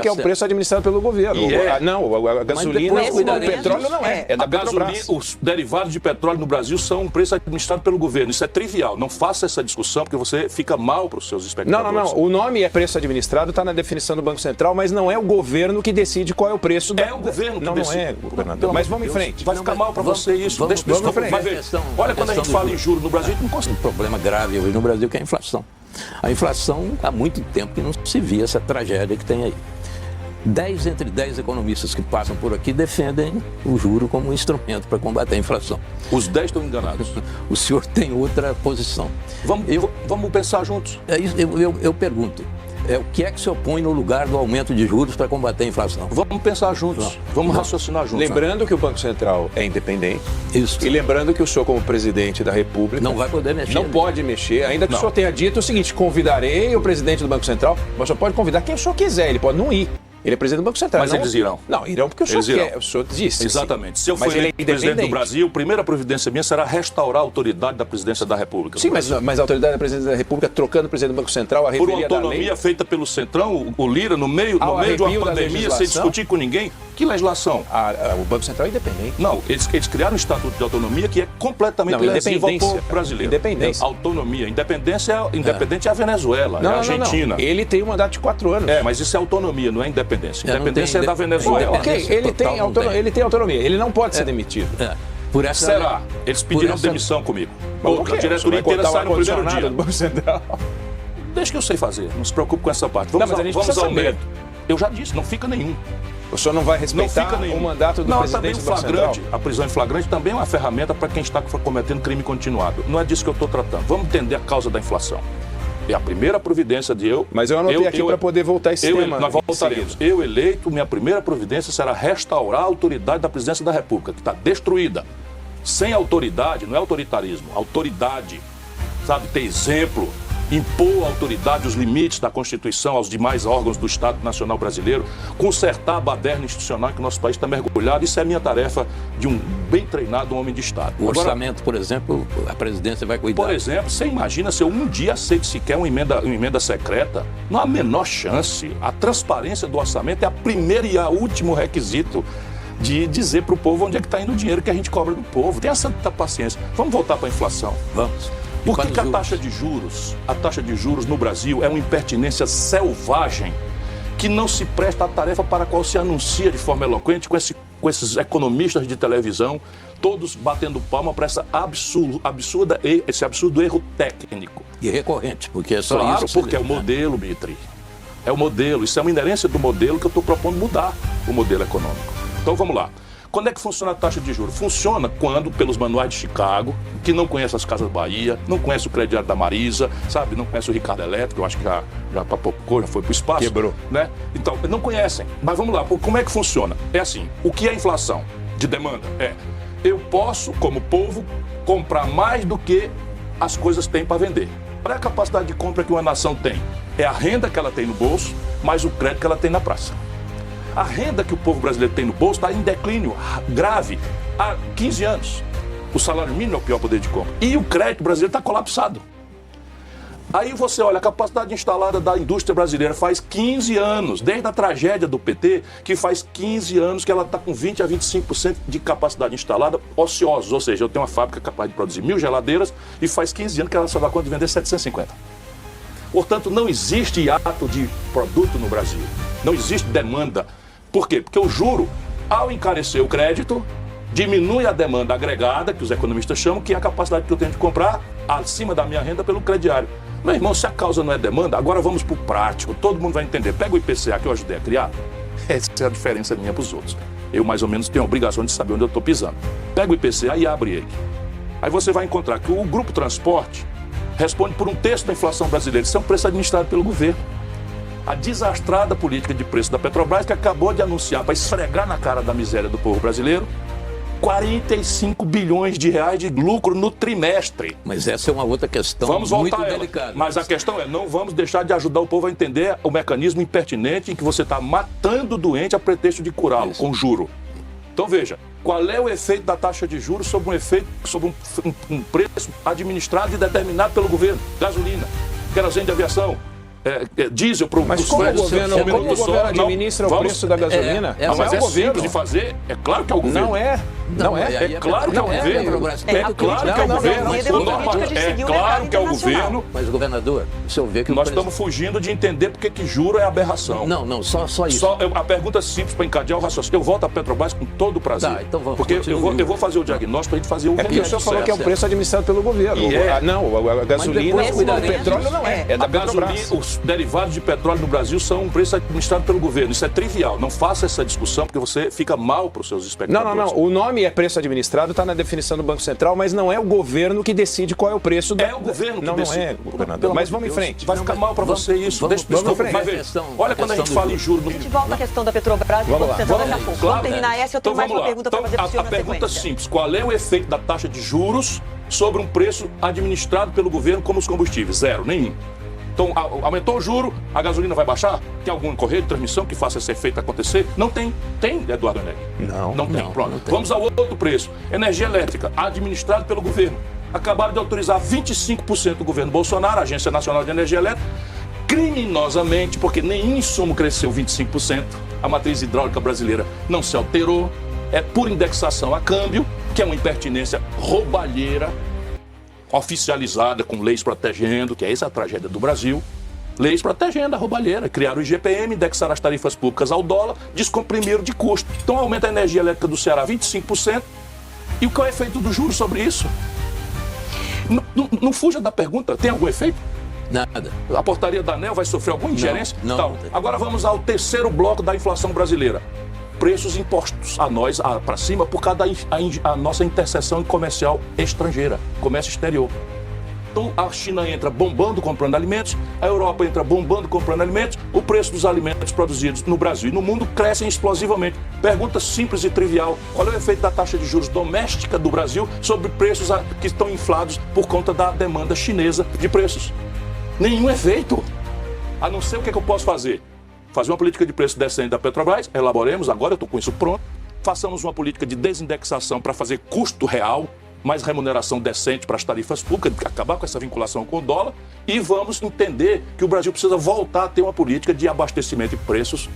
que é o preço administrado pelo governo. Não, a gasolina, o petróleo não é. É da Petrobras. Os derivados de petróleo no Brasil são um preço administrado pelo governo. Isso é trivial. Não faça essa discussão, porque você fica mal para os seus espectadores. Não. O nome é preço administrado, está na definição do Banco Central, mas não é o governo que decide qual é o preço. É o governo que decide. Não é, governador. Mas vamos em frente. Vai ficar mal para você isso. Vamos em frente. Olha, quando a gente fala em juros no Brasil, não consegue. Um problema grave hoje no Brasil que é a inflação. A inflação, há muito tempo que não se via essa tragédia que tem aí. 10 entre 10 economistas que passam por aqui defendem o juro como um instrumento para combater a inflação. Os 10 estão enganados. O senhor tem outra posição. Vamos pensar juntos. Eu pergunto, o que é que se opõe no lugar do aumento de juros para combater a inflação? Vamos pensar juntos. Vamos raciocinar juntos. Lembrando que o Banco Central é independente. Isso. E lembrando que o senhor, como presidente da República, não vai poder mexer. Não pode mexer, ainda que o senhor tenha dito o seguinte: convidarei o presidente do Banco Central, mas só pode convidar quem o senhor quiser, ele pode não ir. Ele é presidente do Banco Central. Mas eles irão. Não, irão porque o senhor quer. O senhor disse. Exatamente. Se eu for presidente do Brasil, a primeira providência minha será restaurar a autoridade da presidência da República. Sim, mas a autoridade da presidência da República, trocando o presidente do Banco Central, a revelia por autonomia feita pelo Centrão, o Lira, no meio de uma pandemia, sem discutir com ninguém. Que legislação? O Banco Central é independente. Não, eles criaram um estatuto de autonomia que é completamente lesivo ao povo brasileiro. Independência. Autonomia. Independência independente é a Venezuela, é a Argentina. Não. Ele tem um mandato de 4 anos. Mas isso é autonomia, não é independência. Independência é da Venezuela. Ok, ele tem autonomia, ele não pode ser demitido. Por essa Será? Eles pediram demissão comigo. A diretoria inteira sai no primeiro dia. Do Banco Central. Deixa que eu sei fazer, não se preocupe com essa parte. Vamos ao mérito. Eu já disse, não fica nenhum. O senhor não vai respeitar o mandato do presidente do Banco Central? A prisão em flagrante também é uma ferramenta para quem está cometendo crime continuado. Não é disso que eu estou tratando. Vamos entender a causa da inflação. É a primeira providência de eu... Mas eu anotei aqui para poder voltar esse tema. Nós voltaremos. Eu eleito, minha primeira providência será restaurar a autoridade da presidência da República, que está destruída. Sem autoridade, não é autoritarismo, autoridade. Sabe, ter exemplo, impor à autoridade os limites da Constituição aos demais órgãos do Estado Nacional Brasileiro, consertar a baderna institucional que o nosso país está mergulhado. Isso é a minha tarefa de um bem treinado homem de Estado. O orçamento, por exemplo, a presidência vai cuidar. Por exemplo, você imagina se eu um dia aceito sequer uma emenda secreta? Não há a menor chance. A transparência do orçamento é a primeira e a último requisito de dizer para o povo onde é que está indo o dinheiro que a gente cobra do povo. Tenha essa paciência. Vamos voltar para a inflação. Vamos. Por que a taxa de juros no Brasil é uma impertinência selvagem que não se presta à tarefa para a qual se anuncia de forma eloquente com esses economistas de televisão, todos batendo palma para esse absurdo erro técnico. E recorrente, porque é só claro, isso. Porque é o modelo, Mitri. É o modelo. Isso é uma inerência do modelo que eu estou propondo mudar, o modelo econômico. Então vamos lá. Quando é que funciona a taxa de juros? Funciona quando, pelos manuais de Chicago, que não conhece as Casas Bahia, não conhece o crediário da Marisa, sabe? Não conhece o Ricardo Elétrico, eu acho que já papocou, já foi para o espaço. Quebrou. Né? Então, não conhecem. Mas vamos lá, como é que funciona? É assim, o que é inflação de demanda? Eu posso, como povo, comprar mais do que as coisas têm para vender. Qual é a capacidade de compra que uma nação tem? É a renda que ela tem no bolso, mais o crédito que ela tem na praça. A renda que o povo brasileiro tem no bolso está em declínio grave há 15 anos. O salário mínimo é o pior poder de compra. E o crédito brasileiro está colapsado. Aí você olha, a capacidade instalada da indústria brasileira faz 15 anos, desde a tragédia do PT, que faz 15 anos que ela está com 20% a 25% de capacidade instalada ociosos. Ou seja, eu tenho uma fábrica capaz de produzir 1.000 geladeiras e faz 15 anos que ela só dá conta de vender 750. Portanto, não existe hiato de produto no Brasil. Não existe demanda. Por quê? Porque o juro, ao encarecer o crédito, diminui a demanda agregada, que os economistas chamam, que é a capacidade que eu tenho de comprar acima da minha renda pelo crediário. Meu irmão, se a causa não é demanda, agora vamos para o prático. Todo mundo vai entender. Pega o IPCA que eu ajudei a criar. Essa é a diferença minha para os outros. Eu, mais ou menos, tenho a obrigação de saber onde eu estou pisando. Pega o IPCA e abre ele. Aí você vai encontrar que o Grupo Transporte responde por 1/3 da inflação brasileira. Isso é um preço administrado pelo governo. A desastrada política de preço da Petrobras, que acabou de anunciar, para esfregar na cara da miséria do povo brasileiro, 45 bilhões de reais de lucro no trimestre. Mas essa é uma outra questão muito delicada. Mas a questão é, não vamos deixar de ajudar o povo a entender o mecanismo impertinente em que você está matando o doente a pretexto de curá-lo, com juro. Então veja, qual é o efeito da taxa de juros sobre um preço administrado e determinado pelo governo? Gasolina, querosene de aviação, diesel para o Mas como o governo administra o preço da gasolina? Mas é simples de fazer. É claro que é o governo. Não é. Não é. É claro que é o governo. É claro que é o governo. É claro que é o governo. Mas, governador, o senhor vê que nós estamos fugindo de entender porque que juro é aberração. Não, só isso. A pergunta simples para encadear o raciocínio. Eu volto à Petrobras com todo o prazer. Tá, então vamos. Porque eu vou fazer o diagnóstico para a gente fazer o que o senhor falou que é o preço administrado pelo governo. Não, a gasolina, o petróleo não é. É da Petrobras. Os derivados de petróleo no Brasil são um preço administrado pelo governo. Isso é trivial. Não faça essa discussão porque você fica mal para os seus espectadores. Não. O nome é preço administrado, está na definição do Banco Central, mas não é o governo que decide qual é o preço. É o governo que decide. Não é, governador. Mas vamos em frente. Vai ficar mal para você isso. Vamos em frente. Olha quando a gente fala em juros. A gente volta à questão da Petrobras e Banco Central daqui a pouco. Vamos terminar essa, eu tenho mais uma pergunta para fazer para o senhor na sequência. A pergunta simples. Qual é o efeito da taxa de juros sobre um preço administrado pelo governo como os combustíveis? Zero, nenhum. Então, aumentou o juro, a gasolina vai baixar? Tem algum correio de transmissão que faça esse efeito acontecer? Não tem. Tem, Eduardo Eneg? Não tem. Pronto. Não tem. Vamos ao outro preço. Energia elétrica, administrado pelo governo. Acabaram de autorizar 25% do governo Bolsonaro, a Agência Nacional de Energia Elétrica, criminosamente, porque nenhum insumo cresceu 25%, a matriz hidráulica brasileira não se alterou, é por indexação a câmbio, que é uma impertinência roubalheira, oficializada com leis protegendo, que é essa a tragédia do Brasil, leis protegendo a roubalheira, criaram o IGPM, indexaram as tarifas públicas ao dólar, descomprimiram de custo. Então aumenta a energia elétrica do Ceará 25%, e qual é o efeito do juros sobre isso? Não fuja da pergunta, tem algum efeito? Nada. A portaria da ANEEL vai sofrer alguma ingerência? Não. Agora vamos ao terceiro bloco da inflação brasileira. Preços impostos a nós, para cima, por causa da nossa interseção comercial estrangeira, comércio exterior. Então a China entra bombando comprando alimentos, a Europa entra bombando comprando alimentos, o preço dos alimentos produzidos no Brasil e no mundo crescem explosivamente. Pergunta simples e trivial: qual é o efeito da taxa de juros doméstica do Brasil sobre preços que estão inflados por conta da demanda chinesa de preços? Nenhum efeito. A não ser o que eu posso fazer? Fazer uma política de preço decente da Petrobras, elaboremos, agora eu estou com isso pronto, façamos uma política de desindexação para fazer custo real, mais remuneração decente para as tarifas públicas, acabar com essa vinculação com o dólar, e vamos entender que o Brasil precisa voltar a ter uma política de abastecimento e preços,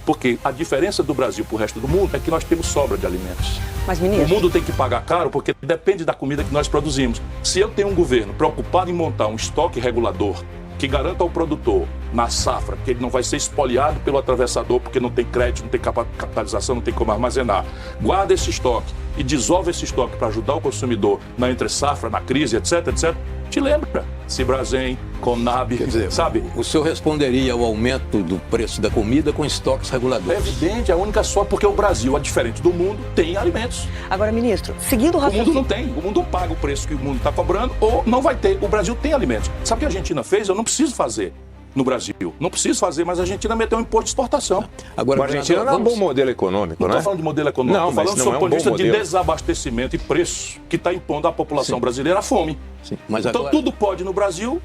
porque a diferença do Brasil para o resto do mundo é que nós temos sobra de alimentos. Mas, ministro, o mundo tem que pagar caro porque depende da comida que nós produzimos. Se eu tenho um governo preocupado em montar um estoque regulador que garanta ao produtor, na safra, que ele não vai ser espoliado pelo atravessador porque não tem crédito, não tem capitalização, não tem como armazenar, guarda esse estoque e dissolve esse estoque para ajudar o consumidor na entre-safra, na crise, etc, te lembra? Cibrazen, Conab, sabe? O senhor responderia ao aumento do preço da comida com estoques reguladores? É evidente, a única só porque o Brasil, a diferente do mundo, tem alimentos. Agora, ministro, seguindo o raciocínio... O mundo não tem, o mundo paga o preço que o mundo está cobrando ou não vai ter. O Brasil tem alimentos. Sabe o que a Argentina fez? Eu não preciso fazer no Brasil. Não preciso fazer, mas a Argentina meteu um imposto de exportação. Agora, a Argentina não é um bom modelo econômico, não né? Não estou falando de modelo econômico, não, estou falando não sobre o ponto de vista de modelo. desabastecimento e preço que está impondo à população brasileira a fome. Sim, mas então agora... tudo pode no Brasil,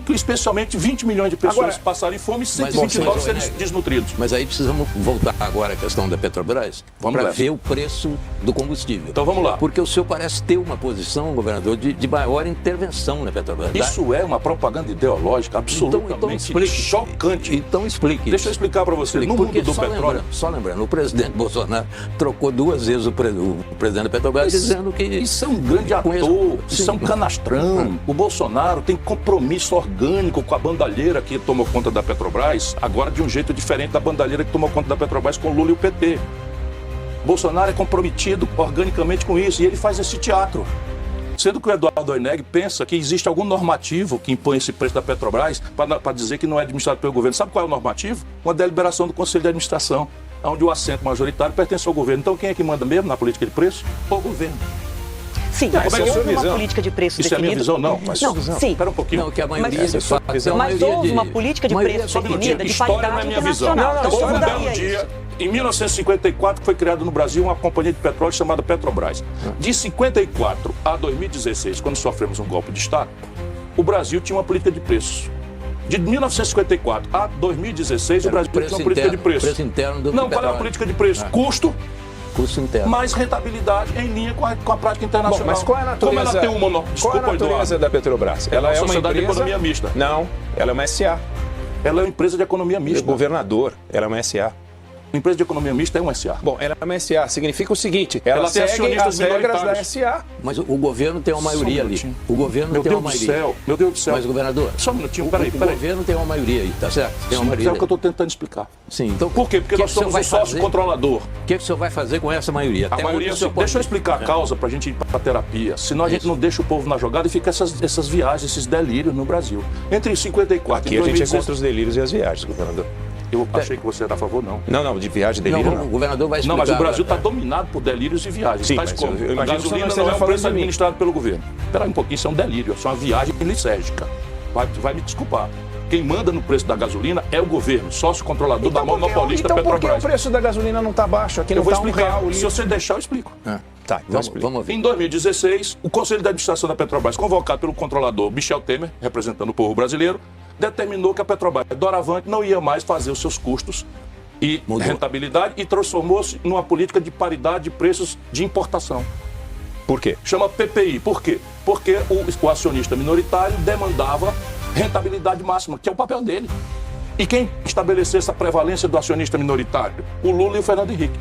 especialmente 20 milhões de pessoas passarem fome e 129 serem desnutridos. Mas aí precisamos voltar agora à questão da Petrobras para ver o preço do combustível. Então vamos lá. Porque o senhor parece ter uma posição, governador, de maior intervenção na Petrobras. Isso é uma propaganda ideológica absolutamente chocante. Então explique. Deixa eu explicar para você. No mundo do petróleo... Só lembrando, o presidente Bolsonaro trocou 2 vezes o presidente da Petrobras dizendo que... Isso é um grande ator, isso é um canastrão. O Bolsonaro tem compromisso orgânico com a bandalheira que tomou conta da Petrobras, agora de um jeito diferente da bandalheira que tomou conta da Petrobras com o Lula e o PT. Bolsonaro é comprometido organicamente com isso e ele faz esse teatro. Sendo que o Eduardo Eneg pensa que existe algum normativo que impõe esse preço da Petrobras para dizer que não é administrado pelo governo. Sabe qual é o normativo? Uma deliberação do Conselho de Administração, onde o assento majoritário pertence ao governo. Então quem é que manda mesmo na política de preço? O governo. Sim, mas houve uma política de preço definida. Isso é a minha visão? Não, mas sim. Espera um pouquinho. Não, que a maioria mas houve uma política de preço definida de qualidade internacional. Houve um belo dia, em 1954, foi criada no Brasil uma companhia de petróleo chamada Petrobras. De 54 a 2016, quando sofremos um golpe de Estado, o Brasil tinha uma política de preços. De 1954 a 2016, o Brasil tinha uma política de preço. Não, qual é a política de preço? Custo interno. Mais rentabilidade em linha com a prática internacional. Bom, mas qual é a natureza? Como ela tem uma... Qual é a natureza da Petrobras? Ela é uma sociedade empresa... de economia mista. Não, ela é uma SA. Ela é uma empresa de economia mista. Governador, ela é uma SA. Uma empresa de economia mista é um SA. Bom, ela é uma SA, significa o seguinte, ela tem segue acionistas as regras da minoritários. SA. Mas o governo tem uma maioria ali. O governo Meu tem Deus uma do maioria. céu, meu Deus do céu. Mas, governador, Só um minutinho, o peraí. governo tem uma maioria aí, tá certo? Tem uma Sim, maioria. é o que eu estou tentando explicar. Sim, então Por quê? Porque nós somos um sócio controlador. O que o senhor vai fazer com essa maioria? A maioria, deixa eu explicar a causa para a gente ir para a terapia. Senão a gente não deixa o povo na jogada e fica essas viagens, esses delírios no Brasil. Entre 54 Aqui e a gente é 2016... contra os delírios e as viagens, governador. Eu achei que você era a favor, não. Não, de viagem, delírio Não, não. o governador vai explicar. Não, mas o Brasil está dominado por delírios e viagens. Sim, Tais mas como eu a imagino que gasolina você não não esteja é um falando preço de mim. administrado pelo governo. Espera aí um pouquinho, isso é um delírio, isso é uma viagem licérgica. Vai me desculpar. Quem manda no preço da gasolina é o governo, sócio controlador da monopolista então por que Petrobras. o preço da gasolina não está baixo? Aqui Eu não vou está explicar. R$1. Se você deixar, eu explico. Tá, então Vamos ver. Em 2016, o Conselho de Administração da Petrobras, convocado pelo controlador Michel Temer, representando o povo brasileiro, determinou que a Petrobras, doravante, não ia mais fazer os seus custos e rentabilidade e transformou-se numa política de paridade de preços de importação. Por quê? Chama PPI. Por quê? Porque o acionista minoritário demandava rentabilidade máxima, que é o papel dele. E quem estabeleceu essa prevalência do acionista minoritário? O Lula e o Fernando Henrique,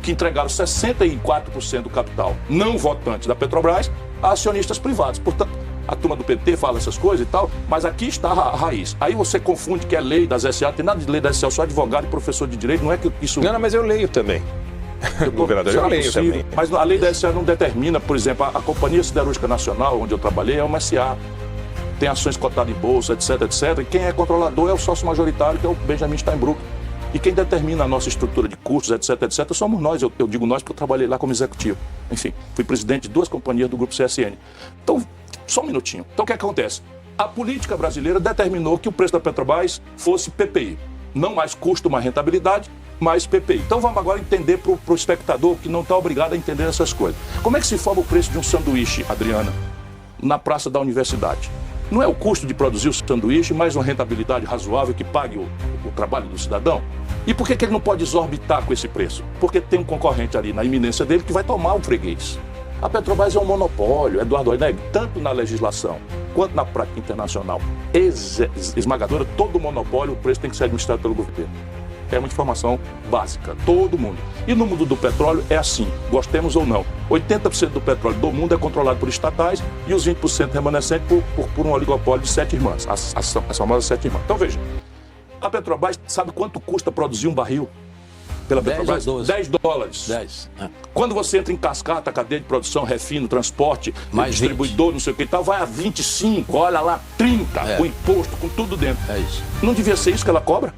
que entregaram 64% do capital não votante da Petrobras a acionistas privados. Portanto, a turma do PT fala essas coisas e tal, mas aqui está a raiz. Aí você confunde que é lei das SA, tem nada de lei das SA, eu sou advogado e professor de direito, não é que isso... Não, mas eu leio também. Governador, eu leio também. Mas a lei da SA não determina, por exemplo, a Companhia Siderúrgica Nacional, onde eu trabalhei, é uma SA. Tem ações cotadas em bolsa, etc, etc. E quem é controlador é o sócio majoritário, que é o Benjamin Steinbrück. E quem determina a nossa estrutura de custos, etc, etc, somos nós. Eu digo nós porque eu trabalhei lá como executivo. Enfim, fui presidente de 2 companhias do Grupo CSN. Então, só um minutinho. Então, o que acontece? A política brasileira determinou que o preço da Petrobras fosse PPI. Não mais custo, mais rentabilidade, mais PPI. Então, vamos agora entender para o espectador que não está obrigado a entender essas coisas. Como é que se forma o preço de um sanduíche, Adriana, na praça da universidade? Não é o custo de produzir o sanduíche mais uma rentabilidade razoável que pague o trabalho do cidadão? E por que ele não pode exorbitar com esse preço? Porque tem um concorrente ali na iminência dele que vai tomar o freguês. A Petrobras é um monopólio, Eduardo Oineg, tanto na legislação quanto na prática internacional esmagadora, todo monopólio, o preço tem que ser administrado pelo governo. É uma informação básica, todo mundo. E no mundo do petróleo é assim, gostemos ou não. 80% do petróleo do mundo é controlado por estatais e os 20% remanescentes por um oligopólio de 7 irmãs, as famosas 7 irmãs. Então veja, a Petrobras sabe quanto custa produzir um barril pela Petrobras? 10 dólares. 10. Quando você entra em cascata, cadeia de produção, refino, transporte, mais distribuidor, 20. Não sei o que e tal, vai a 25, olha lá, 30, com imposto, com tudo dentro. É isso. Não devia ser isso que ela cobra?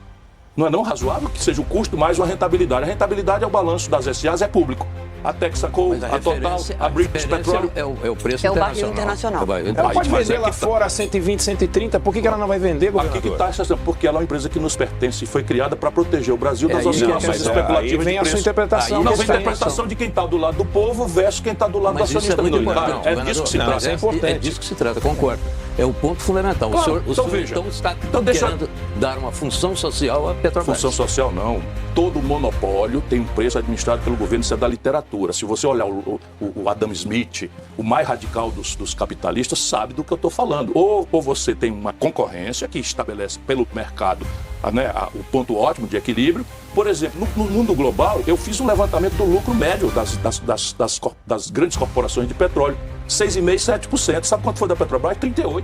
Não é não razoável que seja o custo mais uma rentabilidade? A rentabilidade é o balanço das SAs, é público. A Texaco, a Total, a British Petroleum. É o preço é o barril internacional. Ela pode vender lá fora a 120, 130, por que ela não vai vender, governador? Aqui que está a estação, porque ela é uma empresa que nos pertence e foi criada para proteger o Brasil das oscilações especulativas vem de a preço. sua interpretação. Não, vem a interpretação de quem está do lado do povo versus quem está do lado do acionista minoritário. É disso que se trata. É importante. É disso que se trata, concordo. É o ponto fundamental. Claro, o senhor então está querendo dar uma função social à Petrobras. Função social não. Todo monopólio tem um preço administrado pelo governo, isso é da literatura. Se você olhar o Adam Smith, o mais radical dos capitalistas, sabe do que eu estou falando. Ou você tem uma concorrência que estabelece pelo mercado o ponto ótimo de equilíbrio. Por exemplo, no mundo global, eu fiz um levantamento do lucro médio das grandes corporações de petróleo. 6,5%, 7%. Sabe quanto foi da Petrobras? 38%.